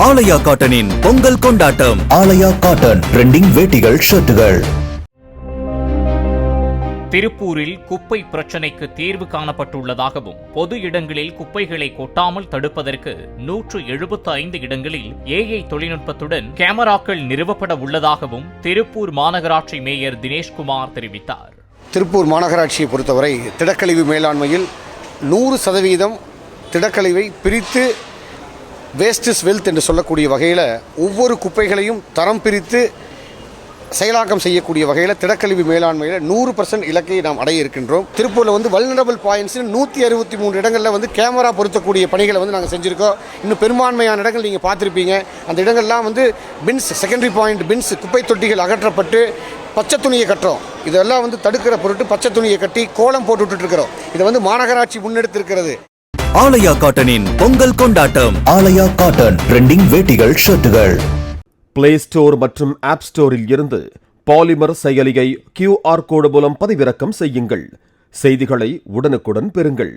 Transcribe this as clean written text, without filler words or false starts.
ஆலயா காட்டனின் பொங்கல் கொண்டாட்டம். ஆலயா cotton trending வேட்டிகள், ஷர்ட்டுகள். திருப்பூரில் குப்பை பிரச்சினைக்கு தீர்வு காணப்பட்டுள்ளதாகவும் பொது இடங்களில் குப்பைகளை கொட்டாமல் தடுப்பதற்கு 175 இடங்களில் AI தொழில்நுட்பத்துடன் கேமராக்கள் நிறுவப்பட உள்ளதாகவும் திருப்பூர் மாநகராட்சி மேயர் தினேஷ்குமார் தெரிவித்தார். திருப்பூர் மாநகராட்சியை பொறுத்தவரை திடக்கழிவு மேலாண்மையில் 100% திடக்கழிவை பிரித்து வேஸ்ட் இஸ் வெல்த் என்று சொல்லக்கூடிய வகையில் ஒவ்வொரு குப்பைகளையும் தரம் பிரித்து செயலாக்கம் செய்யக்கூடிய வகையில் திடக்கழிவு மேலாண்மையில் 100% இலக்கை நாம் அடைய இருக்கின்றோம். திருப்பூரில் வல்னரபிள் பாயிண்ட்ஸ் 163 இடங்களில் கேமரா பொருத்தக்கூடிய பணிகளை நாங்கள் செஞ்சுருக்கோம். இன்னும் பெரும்பான்மையான இடங்கள் நீங்கள் பார்த்துருப்பீங்க. அந்த இடங்கள்லாம் பின்ஸ், செகண்டரி பாயிண்ட் பின்ஸ், குப்பை தொட்டிகள் அகற்றப்பட்டு பச்சை துணியை கட்டுறோம். இதெல்லாம் தடுக்கிற பொருட்டு பச்சை துணியை கட்டி கோலம் போட்டு விட்டுருக்கிறோம். இதை மாநகராட்சி முன்னெடுத்திருக்கிறது. ஆலயா காட்டனின் பொங்கல் கொண்டாட்டம். ஆலயா காட்டன் ட்ரெண்டிங் வேட்டிகள், ஷர்ட்டுகள். பிளே ஸ்டோர் மற்றும் ஆப் ஸ்டோரில் இருந்து பாலிமர் செயலியை QR கோடு மூலம் பதிவிறக்கம் செய்யுங்கள். செய்திகளை உடனுக்குடன் பெறுங்கள்.